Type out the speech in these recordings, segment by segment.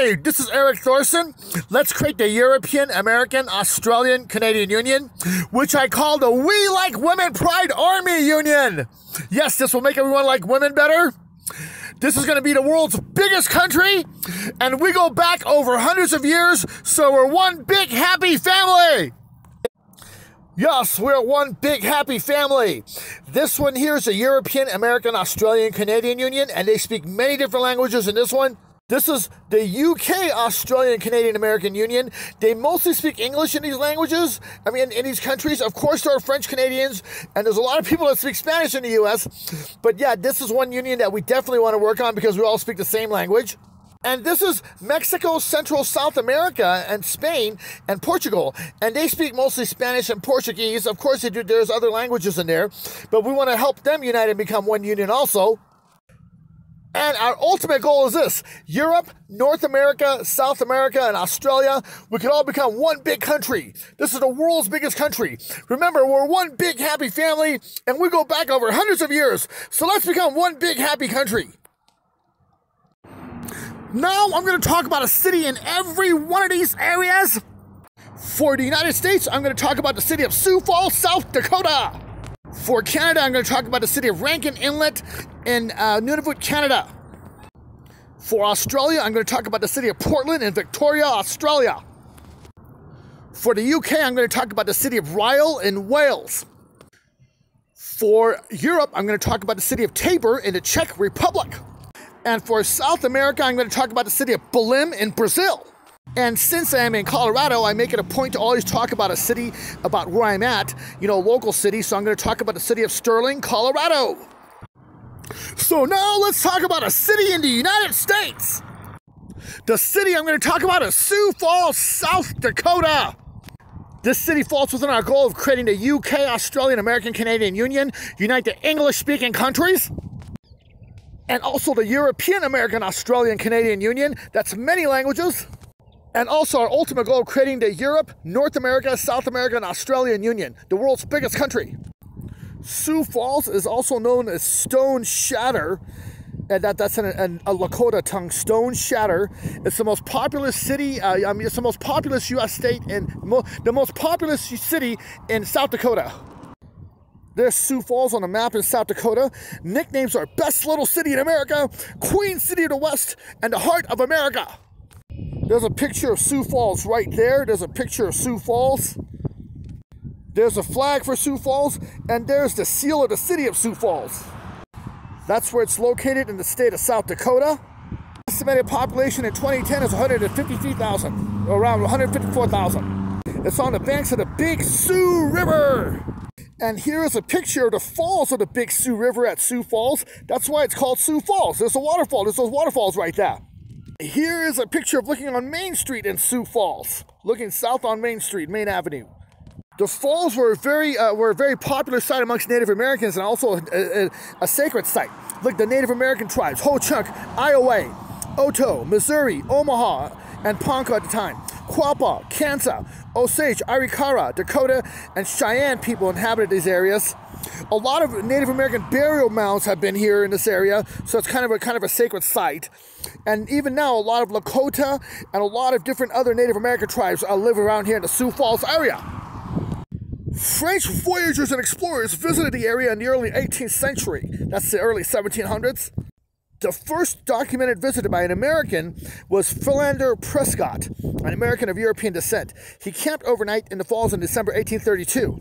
Hi, this is Eric Thorson. Let's create the European, American, Australian, Canadian Union, which I call the We Like Women Pride Army Union. Yes, this will make everyone like women better. This is going to be the world's biggest country, and we go back over hundreds of years, so we're one big happy family. Yes, we're one big happy family. This one here is the European, American, Australian, Canadian Union, and they speak many different languages in this one. This is the UK, Australian, Canadian, American Union. They mostly speak English in these languages. I mean, in these countries. Of course, there are French Canadians, and there's a lot of people that speak Spanish in the US. But yeah, this is one union that we definitely want to work on because we all speak the same language. And this is Mexico, Central South America, and Spain, and Portugal. And they speak mostly Spanish and Portuguese. Of course, they do, there's other languages in there. But we want to help them unite and become one union also. And our ultimate goal is this: Europe, North America, South America, and Australia, we can all become one big country. This is the world's biggest country. Remember, we're one big happy family, and we go back over hundreds of years. So let's become one big happy country. Now I'm going to talk about a city in every one of these areas. For the United States, I'm going to talk about the city of Sioux Falls, South Dakota. For Canada, I'm going to talk about the city of Rankin Inlet in Nunavut, Canada. For Australia, I'm going to talk about the city of Portland in Victoria, Australia. For the UK, I'm going to talk about the city of Rhyl in Wales. For Europe, I'm going to talk about the city of Tabor in the Czech Republic. And for South America, I'm going to talk about the city of Belem in Brazil. And since I'm in Colorado, I make it a point to always talk about a city, about where I'm at, you know, a local city. So I'm going to talk about the city of Sterling, Colorado. So now let's talk about a city in the United States. The city I'm going to talk about is Sioux Falls, South Dakota. This city falls within our goal of creating the UK, Australian, American, Canadian Union, unite the English-speaking countries. And also the European, American, Australian, Canadian Union. That's many languages. And also our ultimate goal of creating the Europe, North America, South America, and Australian Union, the world's biggest country. Sioux Falls is also known as Stone Shatter, and that's in a Lakota tongue, Stone Shatter. It's the most populous city, it's the most populous U.S. state and the most populous city in South Dakota. There's Sioux Falls on the map in South Dakota. Nicknames are Best Little City in America, Queen City of the West, and the Heart of America. There's a picture of Sioux Falls right there. There's a picture of Sioux Falls. There's a flag for Sioux Falls, and there's the seal of the city of Sioux Falls. That's where it's located in the state of South Dakota. Estimated population in 2010 is 153,000, around 154,000. It's on the banks of the Big Sioux River. And here is a picture of the falls of the Big Sioux River at Sioux Falls. That's why it's called Sioux Falls. There's a waterfall. There's those waterfalls right there. Here is a picture of looking on Main Street in Sioux Falls, looking south on Main Street, Main Avenue. The falls were a very popular site amongst Native Americans and also a sacred site. Look, the Native American tribes, Ho-Chunk, Iowa, Oto, Missouri, Omaha, and Ponca at the time. Quapaw, Kansa, Osage, Arikara, Dakota, and Cheyenne people inhabited these areas. A lot of Native American burial mounds have been here in this area, so it's kind of a sacred site. And even now, a lot of Lakota and a lot of different other Native American tribes live around here in the Sioux Falls area. French voyagers and explorers visited the area in the early 18th century. That's the early 1700s. The first documented visit by an American was Philander Prescott, an American of European descent. He camped overnight in the falls in December 1832.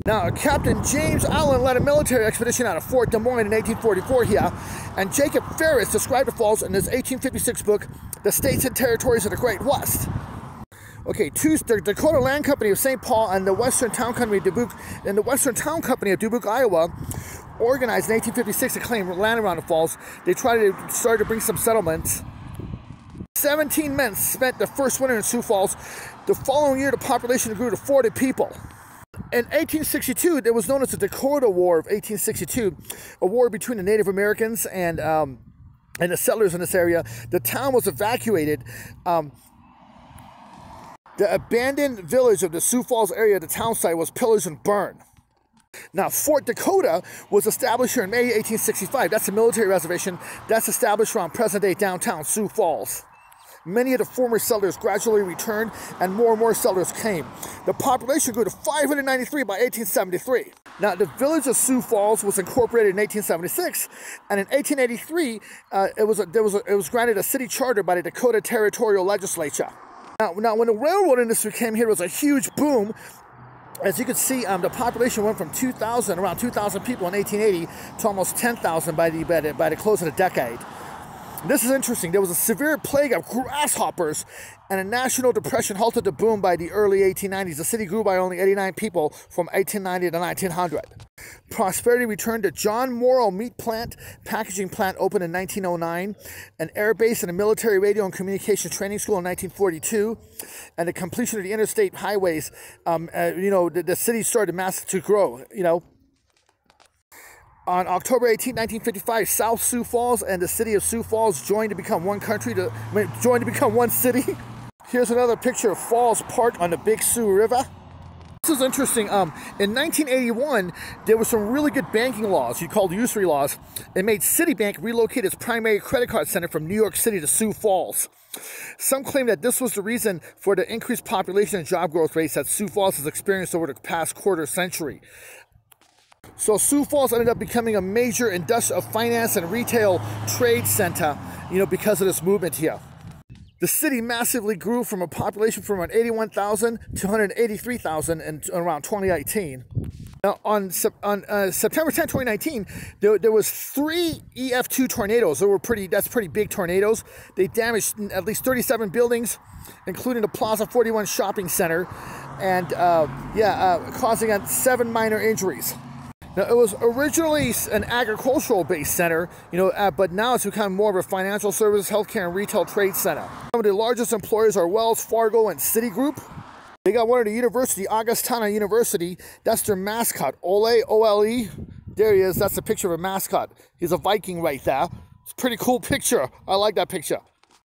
Now, Captain James Allen led a military expedition out of Fort Des Moines in 1844 here, and Jacob Ferris described the falls in his 1856 book, The States and Territories of the Great West. Okay, the Dakota Land Company of St. Paul and the Western Town Company of Dubuque, Iowa, organized in 1856 to claim land around the falls. They started to bring some settlements. 17 men spent the first winter in Sioux Falls. The following year, the population grew to 40 people. In 1862, there was known as the Dakota War of 1862, a war between the Native Americans and the settlers in this area. The town was evacuated. The abandoned village of the Sioux Falls area, the town site, was pillaged and burned. Now, Fort Dakota was established here in May 1865. That's a military reservation that's established around present-day downtown Sioux Falls. Many of the former settlers gradually returned, and more settlers came. The population grew to 593 by 1873. Now, the village of Sioux Falls was incorporated in 1876, and in 1883, it was granted a city charter by the Dakota Territorial Legislature. Now, when the railroad industry came here, it was a huge boom. As you can see, the population went from around 2,000 people in 1880 to almost 10,000 by the close of the decade. This is interesting. There was a severe plague of grasshoppers, and a national depression halted the boom by the early 1890s. The city grew by only 89 people from 1890 to 1900. Prosperity returned to John Morrow Meat Plant, packaging plant opened in 1909, an air base and a military radio and communications training school in 1942, and the completion of the interstate highways. The city started to grow, On October 18, 1955, South Sioux Falls and the city of Sioux Falls joined to become one city. Here's another picture of Falls Park on the Big Sioux River. This is interesting. In 1981, there were some really good banking laws, you called usury laws. It made Citibank relocate its primary credit card center from New York City to Sioux Falls. Some claim that this was the reason for the increased population and job growth rates that Sioux Falls has experienced over the past quarter century. So Sioux Falls ended up becoming a major industrial finance and retail trade center, because of this movement here. The city massively grew from a population from around 81,000 to 183,000 in around 2018. Now, on September 10, 2019, there was 3 EF2 tornadoes. That's pretty big tornadoes. They damaged at least 37 buildings, including the Plaza 41 shopping center, and causing 7 minor injuries. Now, it was originally an agricultural-based center, but now it's become more of a financial services, healthcare, and retail trade center. Some of the largest employers are Wells Fargo and Citigroup. They got one at the university, Augustana University. That's their mascot, Ole, O-L-E. There he is. That's a picture of a mascot. He's a Viking right there. It's a pretty cool picture. I like that picture.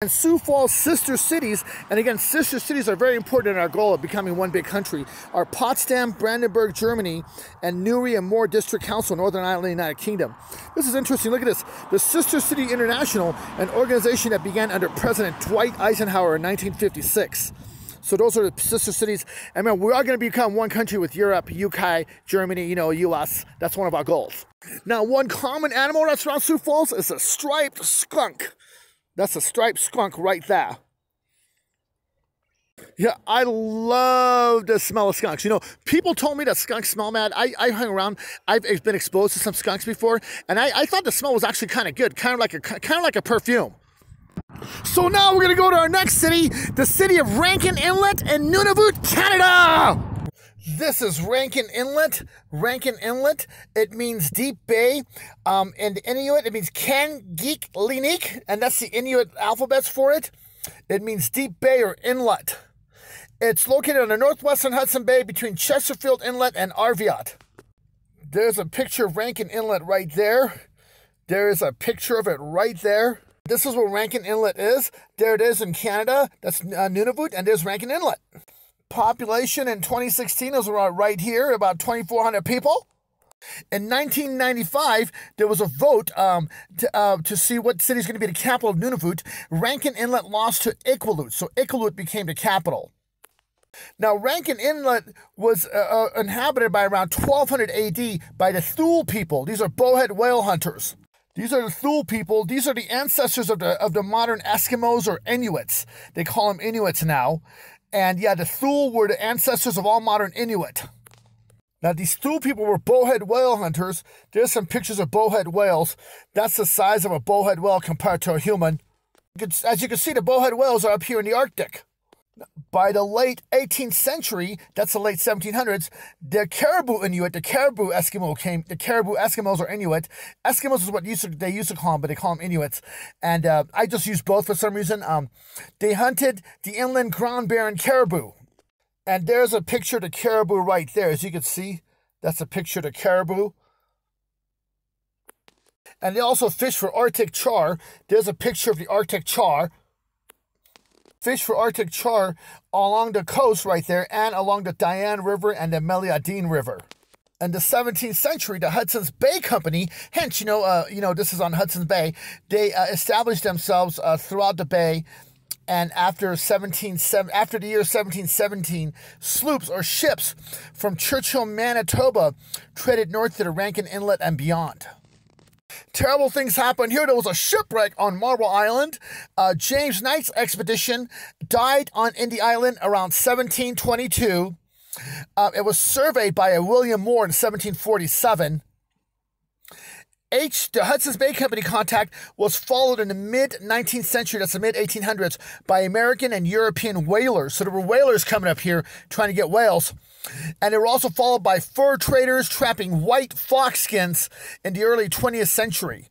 And Sioux Falls sister cities, and again, sister cities are very important in our goal of becoming one big country, are Potsdam, Brandenburg, Germany, and Newry and Moore District Council, Northern Ireland, United Kingdom. This is interesting. Look at this. The Sister City International, an organization that began under President Dwight Eisenhower in 1956. So those are the sister cities. And man, we are going to become one country with Europe, UK, Germany, US. That's one of our goals. Now, one common animal that's around Sioux Falls is a striped skunk. That's a striped skunk right there. Yeah, I love the smell of skunks. People told me that skunks smell bad. I hung around. I've been exposed to some skunks before, and I thought the smell was actually kind of good, kind of like a perfume. So now we're gonna go to our next city, the city of Rankin Inlet in Nunavut, Canada. This is Rankin Inlet. Rankin Inlet, it means deep bay. In Inuit, it means Kangik Linik, and that's the Inuit alphabets for it. It means deep bay or inlet. It's located on the northwestern Hudson Bay between Chesterfield Inlet and Arviat. There's a picture of Rankin Inlet right there. There is a picture of it right there. This is where Rankin Inlet is. There it is in Canada. That's Nunavut, and there's Rankin Inlet. Population in 2016 was right here, about 2,400 people. In 1995, there was a vote to see what city is going to be the capital of Nunavut. Rankin Inlet lost to Iqaluit, so Iqaluit became the capital. Now, Rankin Inlet was inhabited by around 1200 AD by the Thule people. These are bowhead whale hunters. These are the Thule people. These are the ancestors of the modern Eskimos or Inuits. They call them Inuits now. And yeah, the Thule were the ancestors of all modern Inuit. Now, these Thule people were bowhead whale hunters. There's some pictures of bowhead whales. That's the size of a bowhead whale compared to a human. As you can see, the bowhead whales are up here in the Arctic. By the late 18th century, that's the late 1700s, the caribou Inuit, the caribou Eskimo came. The caribou Eskimos or Inuit. Eskimos is what they used to call them, but they call them Inuits. And I just use both for some reason. They hunted the inland ground bearing caribou. And there's a picture of the caribou right there. As you can see, that's a picture of the caribou. And they also fish for Arctic char. There's a picture of the Arctic char. Fish for Arctic char along the coast right there and along the Diane River and the Meliadine River. In the 17th century, the Hudson's Bay Company, hence, this is on Hudson's Bay, they established themselves throughout the bay And after the year 1717, sloops or ships from Churchill, Manitoba traded north to the Rankin Inlet and beyond. Terrible things happened here. There was a shipwreck on Marble Island. James Knight's expedition died on Indy Island around 1722. It was surveyed by a William Moore in 1747. The Hudson's Bay Company contact was followed in the mid-19th century, that's the mid-1800s, by American and European whalers. So there were whalers coming up here trying to get whales. And they were also followed by fur traders trapping white fox skins in the early 20th century.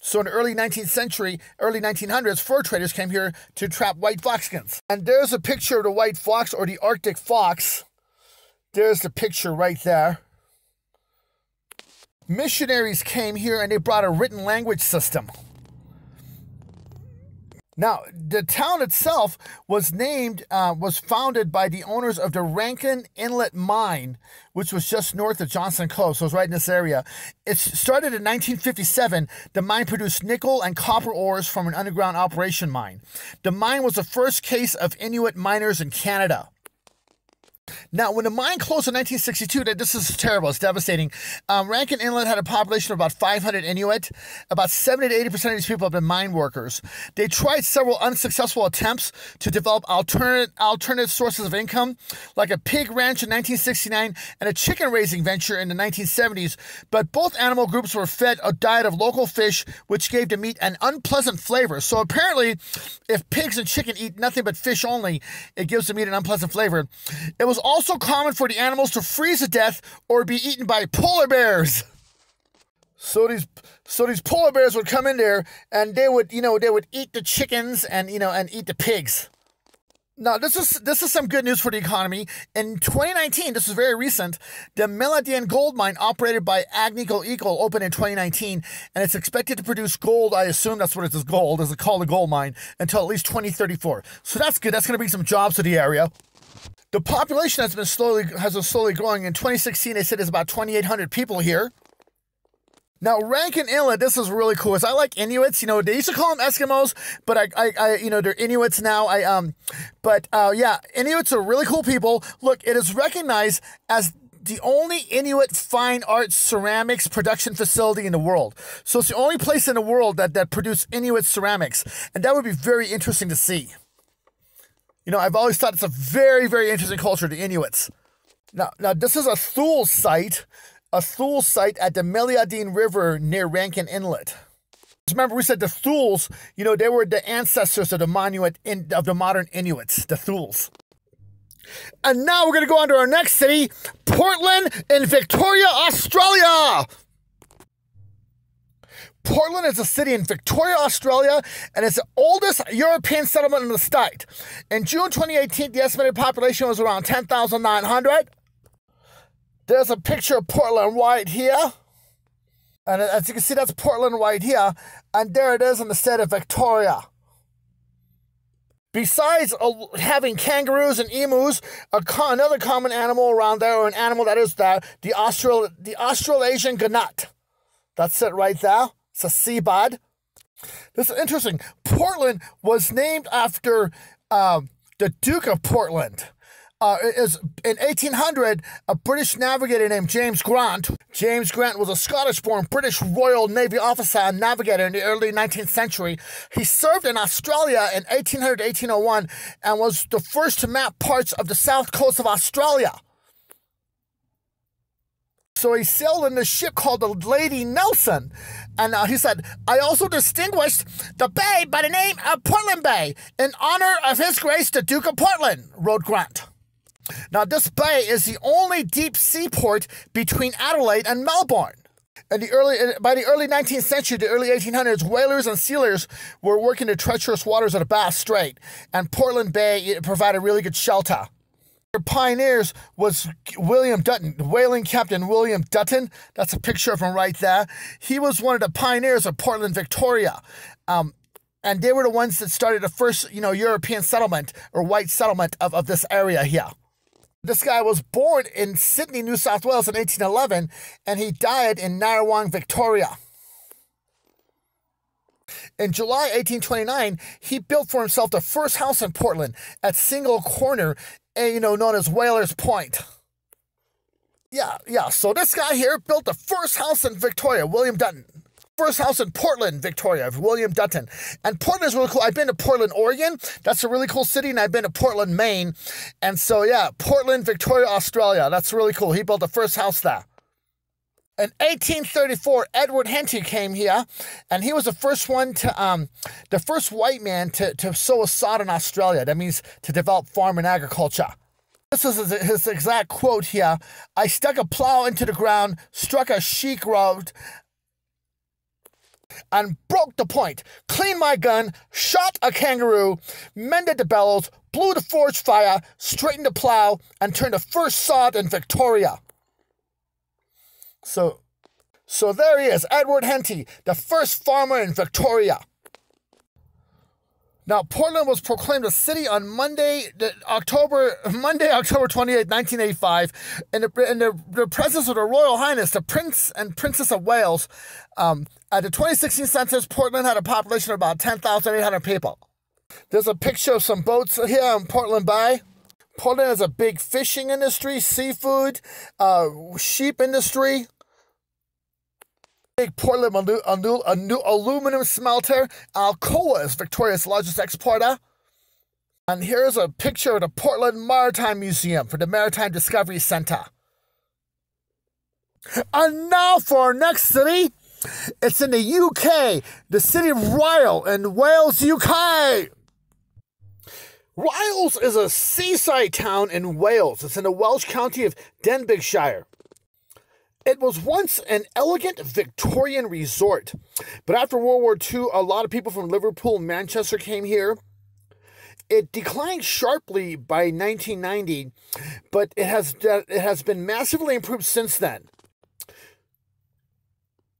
So in the early 19th century, early 1900s, fur traders came here to trap white fox skins. And there's a picture of the white fox or the Arctic fox. There's the picture right there. Missionaries came here and they brought a written language system. Now, the town itself was founded by the owners of the Rankin Inlet mine, which was just north of Johnson Cove, so it's right in this area. It started in 1957. The mine produced nickel and copper ores from an underground operation mine. The mine was the first case of Inuit miners in Canada. Now, when the mine closed in 1962, this is terrible, it's devastating. Rankin Inlet had a population of about 500 Inuit. About 70 to 80% of these people have been mine workers. They tried several unsuccessful attempts to develop alternative sources of income, like a pig ranch in 1969 and a chicken raising venture in the 1970s. But both animal groups were fed a diet of local fish, which gave the meat an unpleasant flavor. So apparently, if pigs and chicken eat nothing but fish only, it gives the meat an unpleasant flavor. It was also common for the animals to freeze to death or be eaten by polar bears. So these polar bears would come in there and they would eat the chickens and eat the pigs. Now, this is some good news for the economy. In 2019, this is very recent, the Melodian gold mine operated by Agnico Eagle opened in 2019, and it's expected to produce gold. I assume that's what it is, gold, as it's called, a gold mine, until at least 2034. So that's good. That's going to bring some jobs to the area. The population has been slowly growing. In 2016, they said there's about 2,800 people here. Now, Rankin Inlet, this is really cool. I like Inuits. They used to call them Eskimos, but they're Inuits now. Yeah, Inuits are really cool people. Look, it is recognized as the only Inuit fine arts ceramics production facility in the world. So it's the only place in the world that produces Inuit ceramics, and that would be very interesting to see. I've always thought it's a very, very interesting culture, the Inuits. Now this is a Thule site at the Meliadine River near Rankin Inlet. Remember, we said the Thules, they were the ancestors of the modern Inuits, the Thules. And now we're going to go on to our next city, Portland in Victoria, Australia. Portland is a city in Victoria, Australia, and it's the oldest European settlement in the state. In June 2018, the estimated population was around 10,900. There's a picture of Portland right here. And as you can see, that's Portland right here. And there it is in the state of Victoria. Besides having kangaroos and emus, another common animal around there, or an animal that is there, the Australasian gannet. That's it right there. It's a sea bud. This is interesting. Portland was named after the Duke of Portland. In 1800, a British navigator named James Grant. James Grant was a Scottish-born British Royal Navy officer and navigator in the early 19th century. He served in Australia in 1800 to 1801 and was the first to map parts of the south coast of Australia. So he sailed in a ship called the Lady Nelson. And he said, I also distinguished the bay by the name of Portland Bay in honor of His Grace the Duke of Portland, wrote Grant. Now, this bay is the only deep seaport between Adelaide and Melbourne. By the early 19th century, the early 1800s, whalers and sealers were working the treacherous waters of the Bass Strait, and Portland Bay provided really good shelter. Their pioneers was William Dutton, whaling captain William Dutton. That's a picture of him right there. He was one of the pioneers of Portland, Victoria. And they were the ones that started the first, European settlement or white settlement of this area here. This guy was born in Sydney, New South Wales in 1811, and he died in Narrawong, Victoria. In July 1829, he built for himself the first house in Portland at Single Corner, known as Whalers Point. Yeah, so this guy here built the first house in Victoria, William Dutton. First house in Portland, Victoria, William Dutton. And Portland is really cool. I've been to Portland, Oregon. That's a really cool city, and I've been to Portland, Maine. And so, yeah, Portland, Victoria, Australia. That's really cool. He built the first house there. In 1834, Edward Henty came here, and he was the first one to, the first white man to sow a sod in Australia. That means to develop farm and agriculture. This is his exact quote here. I stuck a plow into the ground, struck a sheep road, and broke the point, cleaned my gun, shot a kangaroo, mended the bellows, blew the forge fire, straightened the plow, and turned the first sod in Victoria. So there he is, Edward Henty, the first farmer in Victoria. Now, Portland was proclaimed a city on Monday, October 28, 1985, in the presence of the Royal Highness, the Prince and Princess of Wales. At the 2016 census, Portland had a population of about 10,800 people. There's a picture of some boats here in Portland Bay. Portland has a big fishing industry, seafood, sheep industry. Big Portland aluminum smelter. Alcoa is Victoria's largest exporter. And here's a picture of the Portland Maritime Museum for the Maritime Discovery Center. And now for our next city. It's in the UK, the city of Rhyl in Wales, UK. Rhyl is a seaside town in Wales. It's in the Welsh county of Denbighshire. It was once an elegant Victorian resort, but after World War II, a lot of people from Liverpool and Manchester came here. It declined sharply by 1990, but it has been massively improved since then.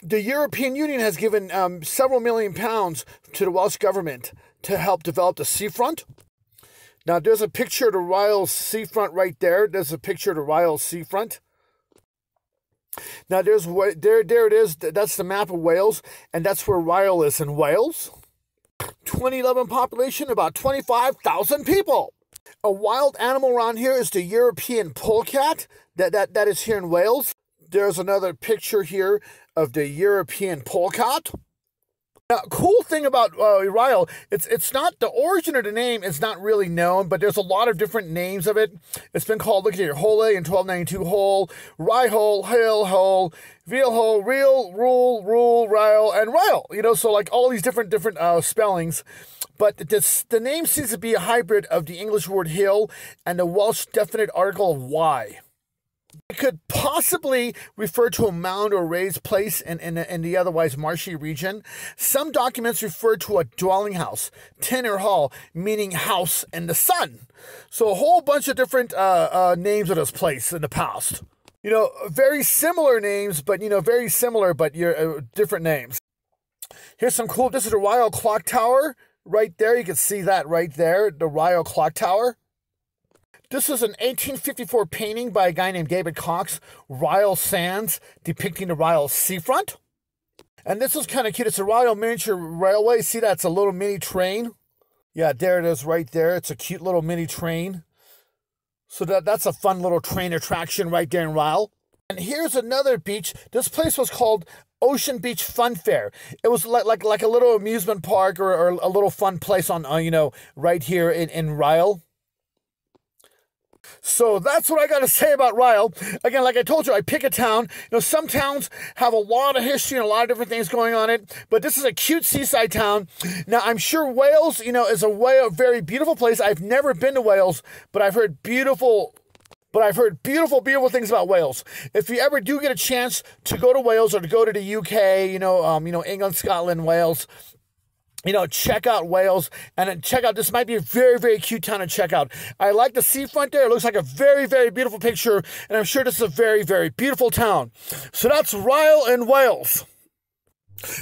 The European Union has given several £million to the Welsh government to help develop the seafront. Now, there's a picture of the Rhyl seafront right there. There's a picture of the Rhyl seafront. Now, there it is. That's the map of Wales, and that's where Rhyl is in Wales. 2011 population, about 25,000 people. A wild animal around here is the European polecat. That is here in Wales. There's another picture here of the European polecat. Now, cool thing about Rhyl, it's not, the origin of the name is not really known, but there's a lot of different names of it. It's been called, look at here, Hole in 1292 Hole, Rye Hole, Hill Hole, Veal Hole, Reel, Rule, Rhyl, and Rhyl. So like all these different spellings. But the name seems to be a hybrid of the English word hill and the Welsh definite article of Y. It could possibly refer to a mound or raised place in the otherwise marshy region. Some documents refer to a dwelling house, Tinner Hall, meaning house in the sun. So a whole bunch of different names of this place in the past. Very similar names, but, very similar, but different names. Here's some cool, this is the Rhyl Clock Tower right there. You can see that right there, the Rhyl Clock Tower. This is an 1854 painting by a guy named David Cox, Rhyl Sands, depicting the Rhyl seafront. And this is kind of cute. It's a Rhyl miniature railway. See that? It's a little mini train. Yeah, there it is right there. It's a cute little mini train. So that's a fun little train attraction right there in Rhyl. And here's another beach. This place was called Ocean Beach Fun Fair. It was like a little amusement park or a little fun place on, right here in Rhyl. So that's what I got to say about Rhyl. Again, like I told you, I pick a town. Some towns have a lot of history and a lot of different things going on it, but this is a cute seaside town. Now, I'm sure Wales, is a very beautiful place. I've never been to Wales, but I've heard beautiful things about Wales. If you ever do get a chance to go to Wales or to go to the UK, England, Scotland, Wales, check out Wales, and then check out, this might be a very, very cute town to check out. I like the seafront there. It looks like a very, very beautiful picture, and I'm sure this is a very, very beautiful town. So that's Rhyl in Wales.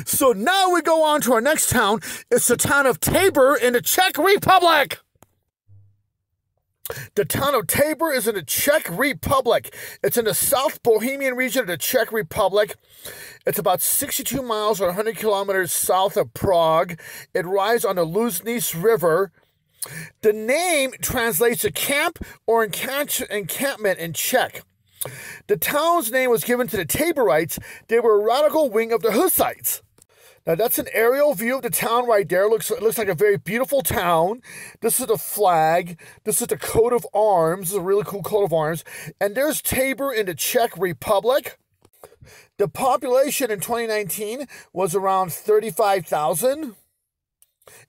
So now we go on to our next town. It's the town of Tabor in the Czech Republic. The town of Tabor is in the Czech Republic. It's in the South Bohemian region of the Czech Republic. It's about 62 miles or 100 kilometers south of Prague. It rides on the Lužnice River. The name translates to camp or encampment in Czech. The town's name was given to the Taborites. They were a radical wing of the Hussites. Now, that's an aerial view of the town right there. It looks like a very beautiful town. This is the flag. This is the coat of arms. This is a really cool coat of arms. And there's Tabor in the Czech Republic. The population in 2019 was around 35,000.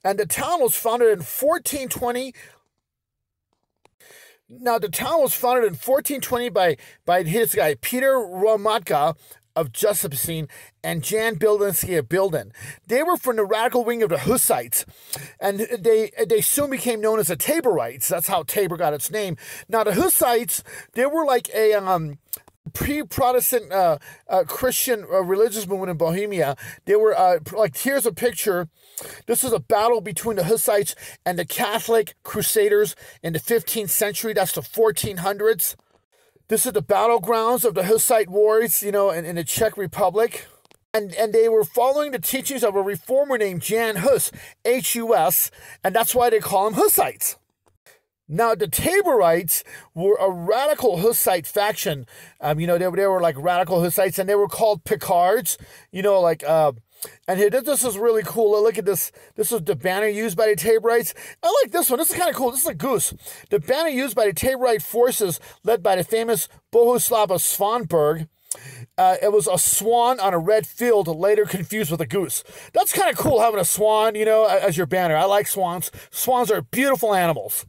And the town was founded in 1420. Now, the town was founded in 1420 by his guy, Peter Romatka of Josephine and Jan Bildensky of Bilden. They were from the radical wing of the Hussites, and they soon became known as the Taborites. That's how Tabor got its name. Now, the Hussites, they were like a pre-Protestant Christian religious movement in Bohemia. They were like, here's a picture. This is a battle between the Hussites and the Catholic Crusaders in the 15th century. That's the 1400s. This is the battlegrounds of the Hussite wars, in the Czech Republic. And they were following the teachings of a reformer named Jan Hus, H-U-S, and that's why they call them Hussites. Now, the Taborites were a radical Hussite faction. They were like radical Hussites, and they were called Picards, and here, this is really cool. Look at this. This is the banner used by the Taborites. I like this one. This is kind of cool. This is a goose. The banner used by the Taborite forces led by the famous Bohuslav of Svanberg. It was a swan on a red field, later confused with a goose. That's kind of cool, having a swan, as your banner. I like swans. Swans are beautiful animals.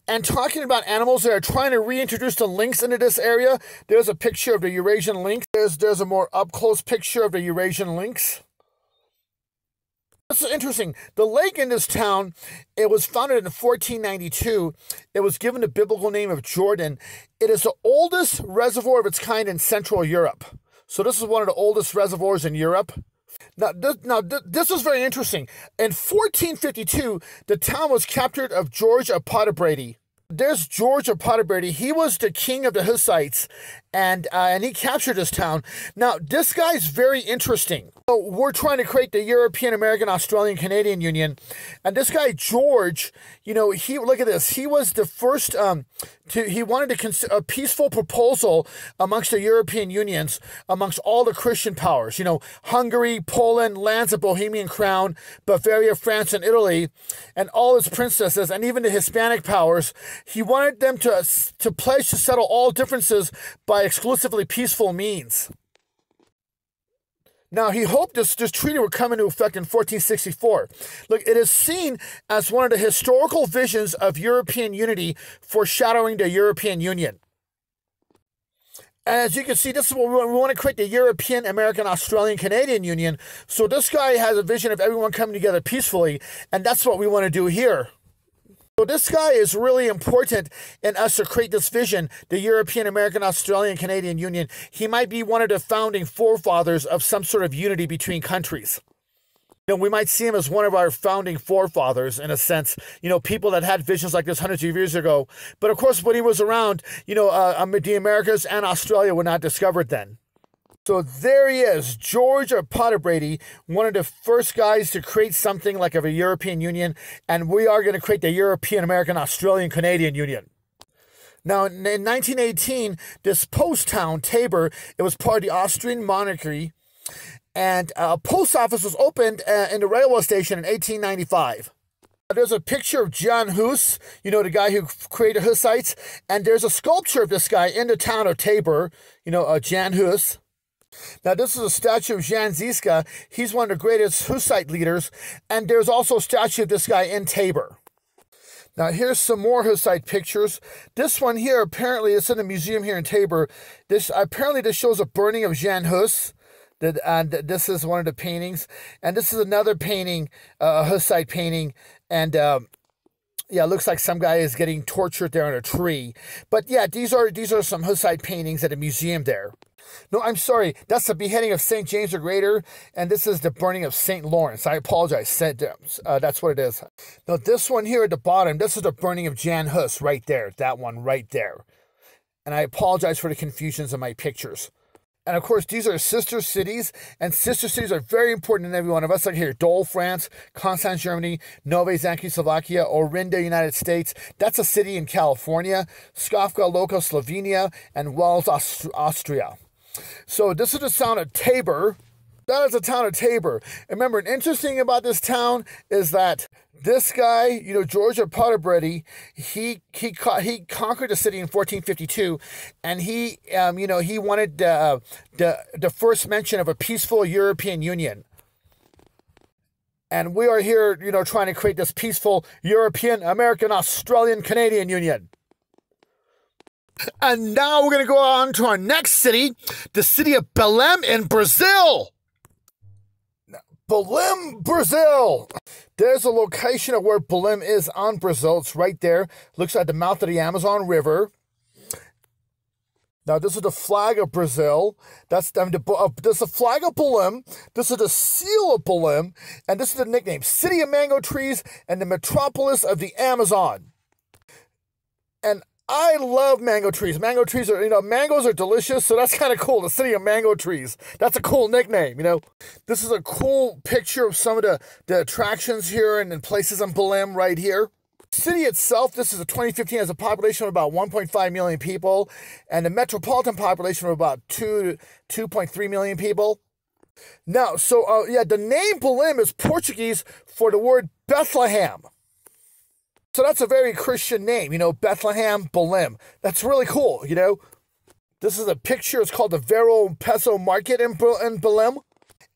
And talking about animals, they're trying to reintroduce the lynx into this area. There's a picture of the Eurasian lynx. There's a more up-close picture of the Eurasian lynx. This is interesting. The lake in this town, it was founded in 1492. It was given the biblical name of Jordan. It is the oldest reservoir of its kind in Central Europe. So this is one of the oldest reservoirs in Europe. Now, this is very interesting. In 1452, the town was captured of George of Potibrady. There's George of Potibrady. He was the king of the Hussites, and he captured this town. Now, this guy's very interesting. So we're trying to create the European, American, Australian, Canadian Union, and this guy George, look at this. He was the first he wanted to a peaceful proposal amongst the European unions, amongst all the Christian powers. Hungary, Poland, lands of Bohemian Crown, Bavaria, France, and Italy, and all its princesses, and even the Hispanic powers. He wanted them to pledge to settle all differences by exclusively peaceful means. Now, he hoped this treaty would come into effect in 1464. Look, it is seen as one of the historical visions of European unity, foreshadowing the European Union. And as you can see, this is what we want to create, the European, American, Australian, Canadian Union. So this guy has a vision of everyone coming together peacefully, and that's what we want to do here. So this guy is really important in us to create this vision, the European, American, Australian, Canadian Union. He might be one of the founding forefathers of some sort of unity between countries. We might see him as one of our founding forefathers, in a sense, people that had visions like this hundreds of years ago. But of course, when he was around, the Americas and Australia were not discovered then. So there he is, George of Potibrady, one of the first guys to create something like a European Union, and we are going to create the European, American, Australian, Canadian Union. Now, in 1918, this post town, Tabor, it was part of the Austrian monarchy, and a post office was opened in the railway station in 1895. There's a picture of Jan Hus, the guy who created Hussites, and there's a sculpture of this guy in the town of Tabor, Jan Hus. Now, this is a statue of Jan Ziska. He's one of the greatest Hussite leaders, and there's also a statue of this guy in Tabor. Now, here's some more Hussite pictures. This one here, apparently, it's in a museum here in Tabor. This shows a burning of Jan Hus. And this is one of the paintings. And this is another painting, a Hussite painting. And yeah, it looks like some guy is getting tortured there on a tree. But yeah, these are some Hussite paintings at a museum there. No, I'm sorry. That's the beheading of St. James the Greater, and this is the burning of St. Lawrence. I apologize. That's what it is. Now, this one here at the bottom, this is the burning of Jan Hus right there. That one right there. And I apologize for the confusions in my pictures. And of course, these are sister cities, and sister cities are very important in every one of us. Like here, Dole, France, Constance, Germany, Nové Zanky, Slovakia, Orinda, United States. That's a city in California. Skopje Loka, Slovenia, and Wels, Austria. So this is the town of Tabor. That is the town of Tabor. And remember, an interesting thing about this town is that this guy, George of Potterbredy, he conquered the city in 1452, and he wanted the first mention of a peaceful European Union. And we are here, trying to create this peaceful European, American, Australian, Canadian Union. And now we're going to go on to our next city, the city of Belem in Brazil. Belem, Brazil. There's a location of where Belem is on Brazil. It's right there. Looks like the mouth of the Amazon River. Now, this is the flag of Brazil. This is the flag of Belem. This is the seal of Belem. And this is the nickname, City of Mango Trees and the Metropolis of the Amazon. And I love mango trees. Mango trees are, mangoes are delicious, so that's kind of cool. The city of mango trees. That's a cool nickname, This is a cool picture of some of the attractions here and places in Belem right here. The city itself, this is a 2015, has a population of about 1.5 million people, and the metropolitan population of about 2.3 million people. Now, the name Belem is Portuguese for the word Bethlehem. So that's a very Christian name, Bethlehem, Belem. That's really cool, This is a picture. It's called the Vero Peso Market in Belem.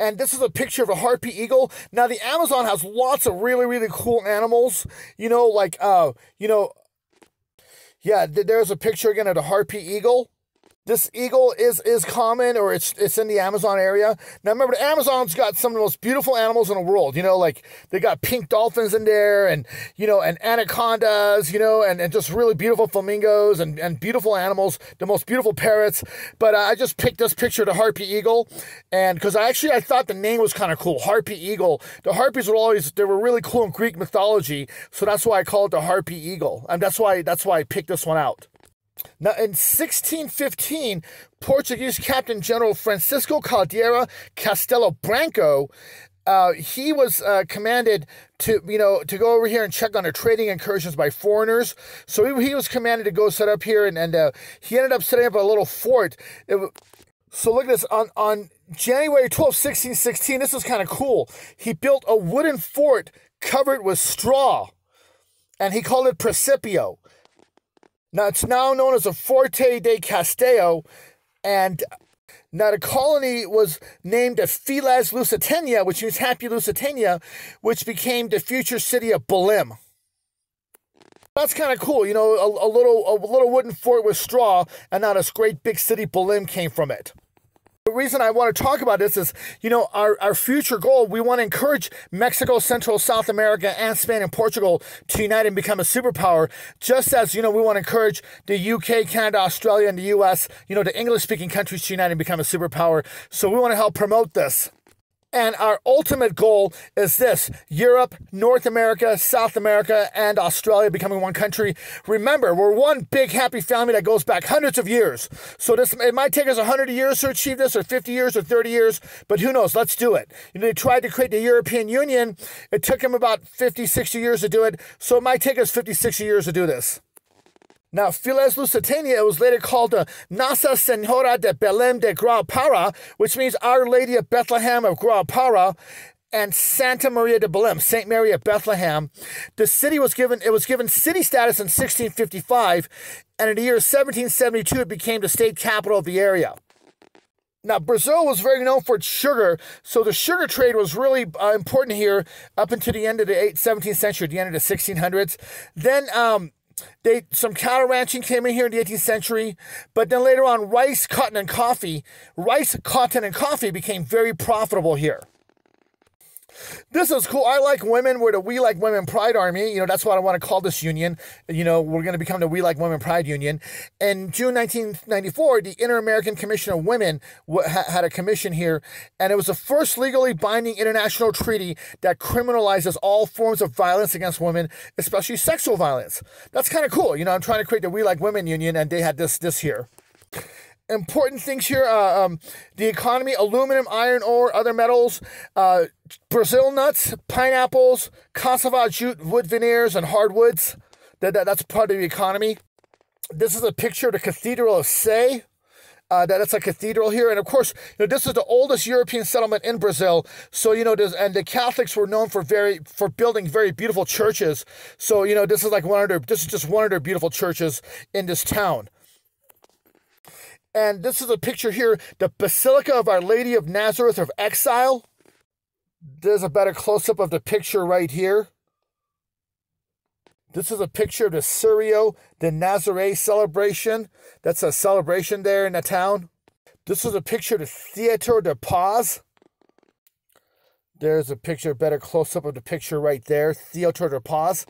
And this is a picture of a harpy eagle. Now, the Amazon has lots of really, really cool animals. There's a picture again of the harpy eagle. This eagle is common, or it's in the Amazon area. Now, remember, the Amazon's got some of the most beautiful animals in the world. They got pink dolphins in there, and anacondas, and just really beautiful flamingos and beautiful animals, the most beautiful parrots. But I just picked this picture of the harpy eagle, and because I thought the name was kind of cool, harpy eagle. The harpies were really cool in Greek mythology, so that's why I call it the harpy eagle, and that's why I picked this one out. Now, in 1615, Portuguese Captain General Francisco Caldeira Castelo Branco, he was commanded to go over here and check on the trading incursions by foreigners. So he was commanded to go set up here, and he ended up setting up a little fort. So look at this. On January 12, 1616, this was kind of cool. He built a wooden fort covered with straw, and he called it Principio. Now, it's now known as the Forte de Castello, and now the colony was named Files Lusitania, which means Happy Lusitania, which became the future city of Belem. That's kind of cool, a little wooden fort with straw, and now this great big city Belem came from it. The reason I want to talk about this is, our future goal, we want to encourage Mexico, Central, South America, and Spain and Portugal to unite and become a superpower, just as, we want to encourage the UK, Canada, Australia, and the US, the English-speaking countries to unite and become a superpower. So we want to help promote this. And our ultimate goal is this: Europe, North America, South America, and Australia becoming one country. Remember, we're one big happy family that goes back hundreds of years. So it might take us 100 years to achieve this, or 50 years, or 30 years, but who knows? Let's do it. They tried to create the European Union. It took them about 50, 60 years to do it. So it might take us 50, 60 years to do this. Now, Files Lusitania was later called the Nossa Senhora de Belém de Grão-Pará, which means Our Lady of Bethlehem of Grão-Pará, and Santa Maria de Belém, Saint Mary of Bethlehem. The city was given city status in 1655, and in the year 1772, it became the state capital of the area. Now, Brazil was very known for its sugar, so the sugar trade was really important here up until the end of the 17th century, the end of the 1600s. Then, some cattle ranching came in here in the 18th century, but then later on, rice, cotton, and coffee became very profitable here. This is cool. I Like Women. We're the We Like Women Pride Army. You know, that's what I want to call this union. You know, we're going to become the We Like Women Pride Union. In June 1994, the Inter-American Commission of Women had a commission here, and it was the first legally binding international treaty that criminalizes all forms of violence against women, especially sexual violence. That's kind of cool. You know, I'm trying to create the We Like Women Union, and they had this here. Important things here, the economy: aluminum, iron ore, other metals, Brazil nuts, pineapples, cassava, jute, wood veneers, and hardwoods. That's part of the economy. This is a picture of the Cathedral of Sé. That's a cathedral here. And of course, you know, this is the oldest European settlement in Brazil. So, you know, and the Catholics were known for building very beautiful churches. So, you know, this is just one of their beautiful churches in this town. And this is a picture here, the Basilica of Our Lady of Nazareth of Exile. There's a better close-up of the picture right here. This is a picture of the Curio de Nazaré celebration. That's a celebration there in the town. This is a picture of the Theatre de Paz. There's a picture, better close-up of the picture right there, Theatre de Paz.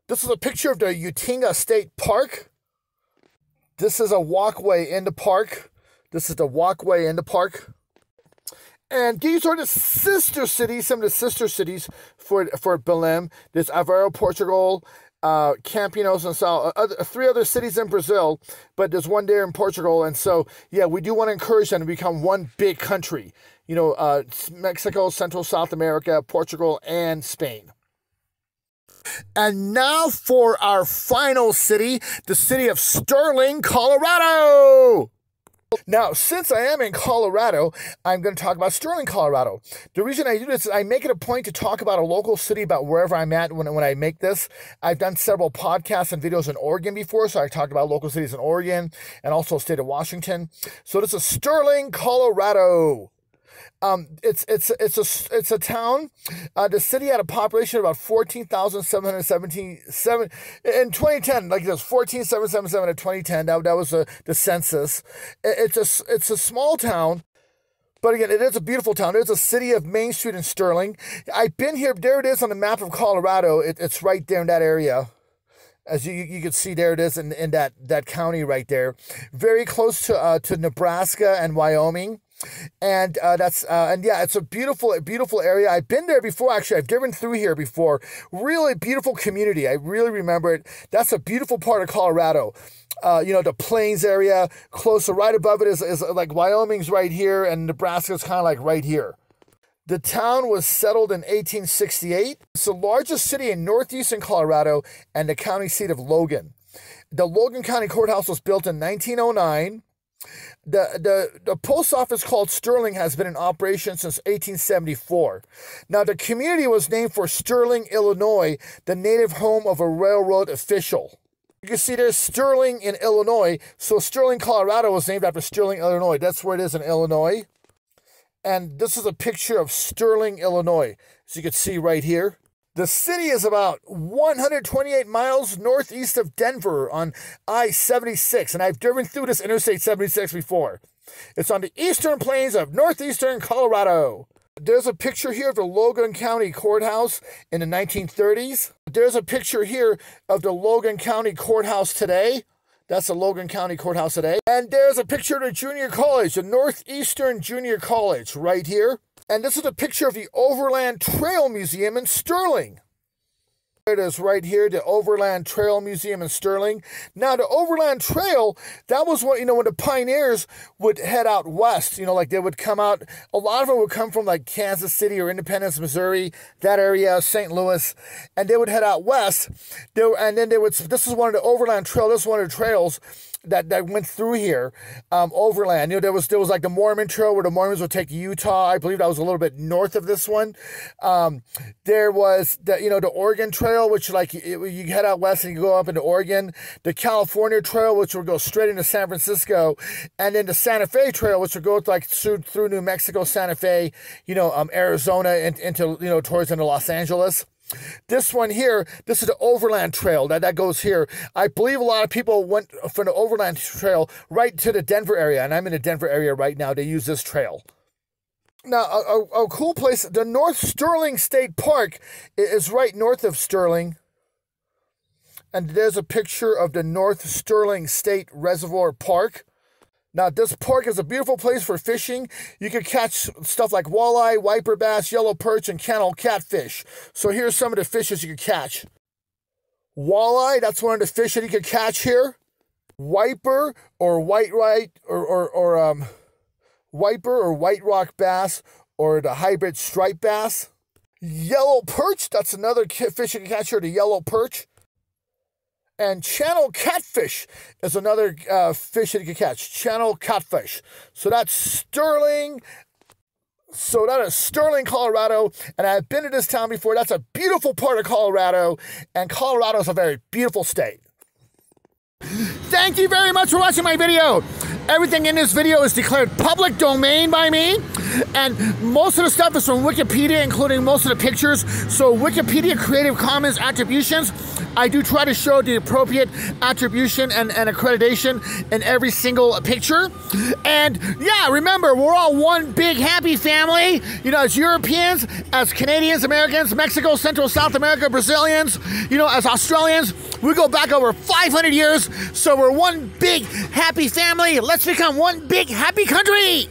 This is a picture of the Utinga State Park. This is a walkway in the park. This is the walkway in the park. And these are the sister cities, some of the sister cities for Belem. There's Aveiro, Portugal, Campinos, and so three other cities in Brazil, but there's one there in Portugal. And so, yeah, we do want to encourage them to become one big country. You know, Mexico, Central South America, Portugal, and Spain. And now for our final city, the city of Sterling, Colorado. Now, since I am in Colorado, I'm going to talk about Sterling, Colorado. The reason I do this is I make it a point to talk about a local city, about wherever I'm at when I make this. I've done several podcasts and videos in Oregon before, so I talked about local cities in Oregon and also state of Washington. So this is Sterling, Colorado. It's a town. The city had a population of about 14,717 in 2010. Like there's 14,777 in 2010. That was the census. It's a small town, but again, it is a beautiful town. There's a city of Main Street in Sterling. I've been here. There it is on the map of Colorado. It's right there in that area. As you can see, there it is in that county right there. Very close to Nebraska and Wyoming. And yeah, it's a beautiful area. I've been there before, actually. I've driven through here before. Really beautiful community. I really remember it. That's a beautiful part of Colorado. You know, the plains area, closer, right above it is like Wyoming's right here, and Nebraska's kind of like right here. The town was settled in 1868. It's the largest city in northeastern Colorado and the county seat of Logan. The Logan County Courthouse was built in 1909. The post office called Sterling has been in operation since 1874. Now, the community was named for Sterling, Illinois, the native home of a railroad official. You can see there's Sterling in Illinois, so Sterling, Colorado was named after Sterling, Illinois. That's where it is in Illinois. And this is a picture of Sterling, Illinois, as you can see right here. The city is about 128 miles northeast of Denver on I-76, and I've driven through this Interstate 76 before. It's on the eastern plains of northeastern Colorado. There's a picture here of the Logan County Courthouse in the 1930s. There's a picture here of the Logan County Courthouse today. That's the Logan County Courthouse today. And there's a picture of the junior college, the Northeastern Junior College, right here. And this is a picture of the Overland Trail Museum in Sterling. It is right here, the Overland Trail Museum in Sterling. Now, the Overland Trail, that was what, you know, when the pioneers would head out west, you know, like they would come out, a lot of them would come from like Kansas City or Independence, Missouri, that area, St. Louis, and they would head out west. This is one of the Overland Trail, this is one of the trails that went through here, overland. You know, there was like the Mormon Trail where the Mormons would take Utah. I believe that was a little bit north of this one. There was the Oregon Trail, which like you head out west and you go up into Oregon. The California Trail, which would go straight into San Francisco, and then the Santa Fe Trail, which would go like through New Mexico, Santa Fe, Arizona, into towards into Los Angeles. This one here, this is the Overland Trail that goes here. I believe a lot of people went from the Overland Trail right to the Denver area, and I'm in the Denver area right now. They use this trail. Now, a cool place, the North Sterling State Park is right north of Sterling. And there's a picture of the North Sterling State Reservoir Park. Now, this park is a beautiful place for fishing. You can catch stuff like walleye, wiper bass, yellow perch, and channel catfish. So here's some of the fishes you can catch. Walleye, that's one of the fish that you can catch here. Wiper or white rock bass, or the hybrid striped bass. Yellow perch, that's another fish you can catch here, the yellow perch. And channel catfish is another fish that you can catch, channel catfish. So that's Sterling. So that is Sterling, Colorado, and I've been to this town before. That's a beautiful part of Colorado, and Colorado is a very beautiful state. Thank you very much for watching my video. Everything in this video is declared public domain by me, and most of the stuff is from Wikipedia, including most of the pictures. So Wikipedia Creative Commons attributions, I do try to show the appropriate attribution and accreditation in every single picture. And yeah, remember, we're all one big happy family. You know, as Europeans, as Canadians, Americans, Mexico, Central, South America, Brazilians, you know, as Australians, we go back over 500 years. So we're one big happy family. Let's become one big happy country.